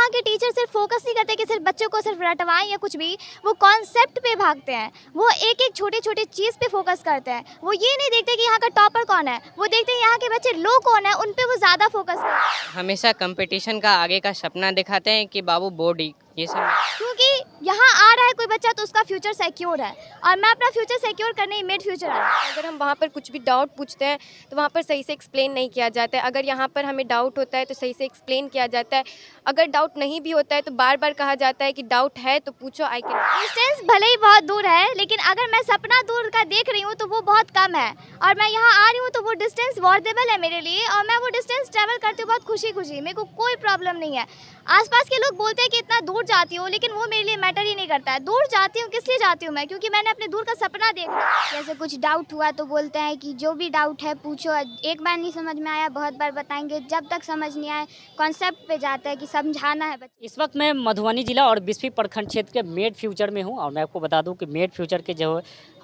यहाँ के टीचर सिर्फ फोकस नहीं करते कि सिर्फ बच्चों को सिर्फ रटवाएं या कुछ भी, वो कॉन्सेप्ट पे भागते हैं। वो एक एक छोटे छोटे चीज़ पे फोकस करते हैं। वो ये नहीं देखते कि यहाँ का टॉपर कौन है, वो देखते हैं यहाँ के बच्चे लो कौन है, उन पे वो ज़्यादा फोकस करते हैं। हमेशा कंपटीशन का आगे का सपना दिखाते हैं कि बाबू बॉडी ये सब। क्योंकि यहाँ आ रहा है कोई बच्चा तो उसका फ्यूचर सिक्योर है, और मैं अपना फ्यूचर सिक्योर करने ही मिड फ्यूचर आई हूँ। अगर हम वहाँ पर कुछ भी डाउट पूछते हैं तो वहाँ पर सही से एक्सप्लेन नहीं किया जाता है। अगर यहाँ पर हमें डाउट होता है तो सही से एक्सप्लेन किया जाता है। अगर डाउट नहीं भी होता है तो बार बार कहा जाता है कि डाउट है तो पूछो, आई कैन। डिस्टेंस भले ही बहुत दूर है, लेकिन अगर मैं सपना दूर का देख रही हूँ तो वो बहुत कम है, और मैं यहाँ आ रही हूँ तो वो डिस्टेंस वॉर्डेबल है मेरे लिए, और मैं वो डिस्टेंस ट्रैवल करती हूँ बहुत खुशी खुशी। मेरे को कोई प्रॉब्लम नहीं है। आसपास के लोग बोलते हैं कि इतना दूर जाती हूँ, लेकिन वो मेरे लिए मैटर ही नहीं करता है। दूर जाती हूँ किस लिए जाती हूँ मैं, क्योंकि मैंने अपने दूर का सपना देखा। जैसे कुछ डाउट हुआ तो बोलते हैं कि जो भी डाउट है पूछो, एक बार नहीं समझ में आया बहुत बार बताएंगे, जब तक समझ नहीं आए कॉन्सेप्ट पे जाता है कि समझाना है बच्चे। इस वक्त मैं मधुबनी जिला और बिस्फी प्रखंड क्षेत्र के मेड फ्यूचर में हूं, और मैं आपको बता दूं कि मेड फ्यूचर के जो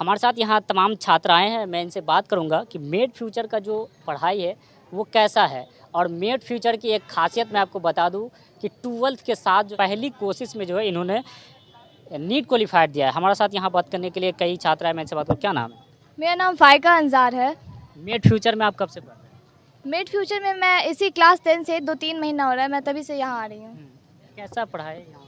हमारे साथ यहां तमाम छात्र आए हैं। मैं इनसे बात करूंगा कि मेड फ्यूचर का जो पढ़ाई है वो कैसा है, और मेड फ्यूचर की एक खासियत मैं आपको बता दूं कि 12th के साथ जो पहली कोशिश में जो है इन्होंने नीट क्वालिफाइड दिया है। हमारे साथ यहाँ बात करने के लिए कई छात्र हैं। मैं इनसे बात करूँ, क्या नाम है? मेरा नाम फाइका अंजार है। मेड फ्यूचर में आप कब से पढ़ रहे हैं? मिड फ्यूचर में मैं इसी क्लास 10 से 2-3 महीना हो रहा है, मैं तभी से यहाँ आ रही हूँ। कैसा पढ़ाई यहाँ?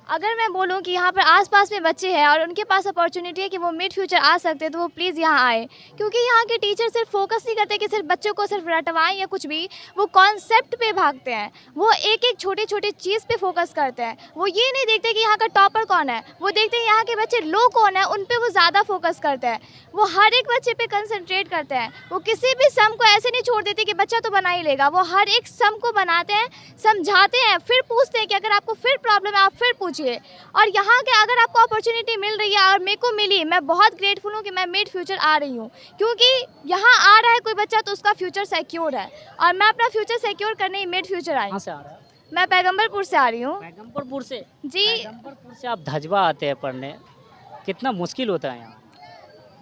अगर मैं बोलूँ कि यहाँ पर आसपास में बच्चे हैं और उनके पास अपॉर्चुनिटी है कि वो मिड फ्यूचर आ सकते हैं, तो वो प्लीज़ यहाँ आए। क्योंकि यहाँ के टीचर सिर्फ फोकस नहीं करते कि सिर्फ बच्चों को सिर्फ रटवाएं या कुछ भी, वो कॉन्सेप्ट पे भागते हैं। वो एक एक छोटे छोटे चीज़ पे फोकस करते हैं। वो ये नहीं देखते कि यहाँ का टॉपर कौन है, वो देखते हैं यहाँ के बच्चे लो कौन है, उन पे वो ज़्यादा फोकस करते हैं। वो हर एक बच्चे पे कंसंट्रेट करते हैं। वो किसी भी सम को ऐसे नहीं छोड़ देते कि बच्चा तो बना ही लेगा। वो हर एक सम को बनाते हैं, समझाते हैं, फिर पूछते हैं कि अगर आपको फिर प्रॉब्लम है आप फिर पूछिए। और यहाँ के अगर आपको अपॉर्चुनिटी मिल रही है और मेरे को मिली, मैं बहुत ग्रेटफुल हूँ कि मैं मिड फ्यूचर आ रही हूँ। क्योंकि यहाँ आ रहा है कोई बच्चा तो उसका फ्यूचर सिक्योर है, और मैं अपना फ्यूचर सिक्योर करने ही मिड फ्यूचर आई कहाँ हूँ। से आ रहा है? मैं पैगम्बरपुर से आ रही हूँ पैगम्बरपुर से? जी। पैगम्बरपुर से आप धजवा आते हैं पढ़ने, कितना मुश्किल होता है यहाँ?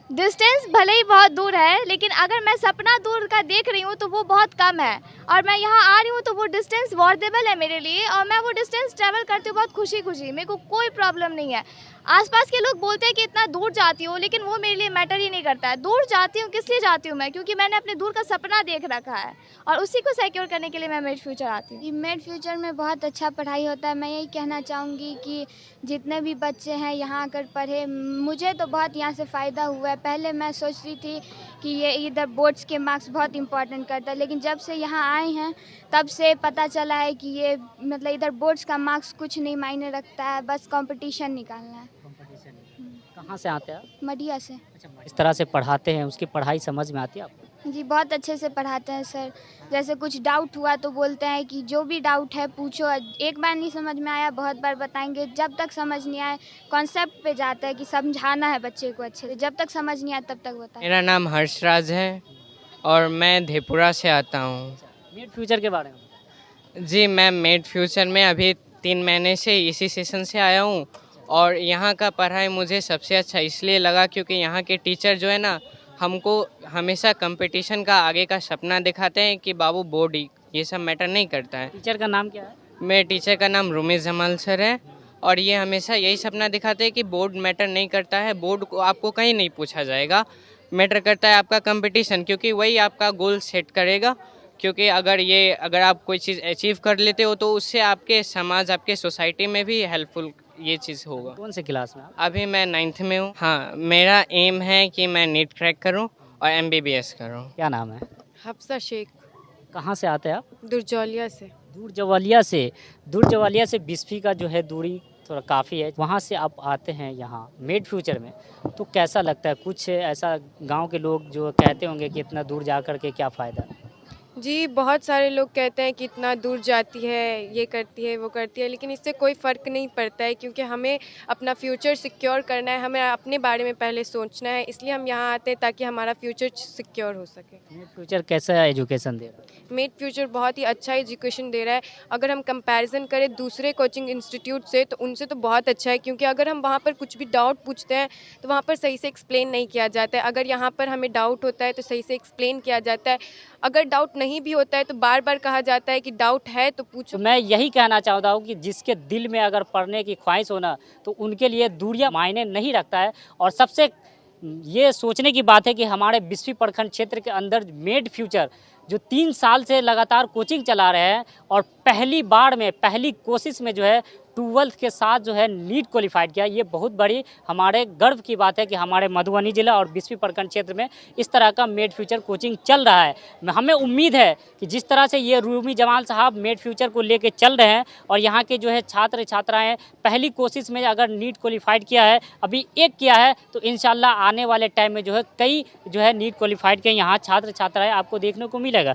डिस्टेंस भले ही बहुत दूर है, लेकिन अगर मैं सपना दूर का देख रही हूँ तो वो बहुत कम है, और मैं यहाँ आ रही हूँ तो वो डिस्टेंस वॉर्डेबल है मेरे लिए, और मैं वो डिस्टेंस ट्रैवल करती हूँ बहुत खुशी खुशी। मेरे को कोई प्रॉब्लम नहीं है। आसपास के लोग बोलते हैं कि इतना दूर जाती हूँ, लेकिन वो मेरे लिए मैटर ही नहीं करता है। दूर जाती हूँ किस लिए जाती हूँ मैं, क्योंकि मैंने अपने दूर का सपना देख रखा है, और उसी को सिक्योर करने के लिए मैं मिड फ्यूचर आती हूँ। मिड फ्यूचर में बहुत अच्छा पढ़ाई होता है। मैं यही कहना चाहूँगी कि जितने भी बच्चे हैं यहाँ आकर पढ़े, मुझे तो बहुत यहाँ से फ़ायदा हुआ है। पहले मैं सोचती थी कि ये इधर बोर्ड्स के मार्क्स बहुत इंपॉर्टेंट करता है, लेकिन जब से यहाँ आए हैं तब से पता चला है कि ये मतलब इधर बोर्ड्स का मार्क्स कुछ नहीं मायने रखता है, बस कंपटीशन निकालना है। कहाँ से आते हैं आप? मडिया से। अच्छा, इस तरह से पढ़ाते हैं, उसकी पढ़ाई समझ में आती है आपको? जी, बहुत अच्छे से पढ़ाते हैं सर। जैसे कुछ डाउट हुआ तो बोलते हैं कि जो भी डाउट है पूछो, एक बार नहीं समझ में आया बहुत बार बताएंगे, जब तक समझ नहीं आए कॉन्सेप्ट पे जाता है कि समझाना है बच्चे को अच्छे से, जब तक समझ नहीं आया तब तक बताएं। मेरा नाम हर्षराज है और मैं धेपुरा से आता हूँ। मेड फ्यूचर के बारे में? जी, मैं मेड फ्यूचर में अभी 3 महीने से इसी सेशन से आया हूँ, और यहाँ का पढ़ाई मुझे सबसे अच्छा इसलिए लगा क्योंकि यहाँ के टीचर जो है ना, हमको हमेशा कंपटीशन का आगे का सपना दिखाते हैं कि बाबू बॉडी ये सब मैटर नहीं करता है। टीचर का नाम क्या है? मेरे टीचर का नाम रुमी जमाल सर है, और ये हमेशा यही सपना दिखाते हैं कि बोर्ड मैटर नहीं करता है, बोर्ड को आपको कहीं नहीं पूछा जाएगा, मैटर करता है आपका कंपटीशन, क्योंकि वही आपका गोल सेट करेगा। क्योंकि अगर आप कोई चीज़ अचीव कर लेते हो तो उससे आपके समाज, आपके सोसाइटी में भी हेल्पफुल ये चीज़ होगा। कौन से क्लास में आप? अभी मैं 9th में हूँ। हाँ, मेरा एम है कि मैं नीट क्रैक करूँ और MBBS करूँ। क्या नाम है? हफ्सा शेख, कहाँ से आते हैं आप? दुरजौलिया से। दूर जवालिया से बिस्फी का जो है दूरी थोड़ा काफ़ी है। वहाँ से आप आते हैं यहाँ मेड फ्यूचर में, तो कैसा लगता है? कुछ ऐसा गांव के लोग जो कहते होंगे कि इतना दूर जा कर के क्या फ़ायदा? जी, बहुत सारे लोग कहते हैं कि इतना दूर जाती है, ये करती है, वो करती है, लेकिन इससे कोई फ़र्क नहीं पड़ता है, क्योंकि हमें अपना फ्यूचर सिक्योर करना है, हमें अपने बारे में पहले सोचना है, इसलिए हम यहाँ आते हैं ताकि हमारा फ्यूचर सिक्योर हो सके। मेड फ्यूचर कैसा एजुकेशन दे रहा है? मेड फ्यूचर बहुत ही अच्छा एजुकेशन दे रहा है। अगर हम कंपैरिजन करें दूसरे कोचिंग इंस्टीट्यूट से तो उनसे तो बहुत अच्छा है, क्योंकि अगर हम वहाँ पर कुछ भी डाउट पूछते हैं तो वहाँ पर सही से एक्सप्लेन नहीं किया जाता है। अगर यहाँ पर हमें डाउट होता है तो सही से एक्सप्लेन किया जाता है। अगर डाउट नहीं भी होता है तो बार बार कहा जाता है कि डाउट है तो पूछो। तो मैं यही कहना चाहता हूँ कि जिसके दिल में अगर पढ़ने की ख्वाहिश हो ना, तो उनके लिए दूरियां मायने नहीं रखता है। और सबसे ये सोचने की बात है कि हमारे बिस्फी प्रखंड क्षेत्र के अंदर मेड फ्यूचर जो 3 साल से लगातार कोचिंग चला रहे हैं और पहली बार में पहली कोशिश में जो है 12th के साथ जो है नीट क्वालिफाइड किया, ये बहुत बड़ी हमारे गर्व की बात है कि हमारे मधुबनी जिला और बिस्फी प्रखंड क्षेत्र में इस तरह का मेड फ्यूचर कोचिंग चल रहा है। हमें उम्मीद है कि जिस तरह से ये रूमी जमाल साहब मेड फ्यूचर को लेके चल रहे हैं और यहाँ के जो है छात्र छात्राएँ पहली कोशिश में अगर नीट क्वालिफाइड किया है, अभी एक किया है, तो इंशाल्लाह आने वाले टाइम में जो है कई जो है नीट क्वालिफाइड के यहाँ छात्र छात्राएँ आपको देखने को मिलेगा।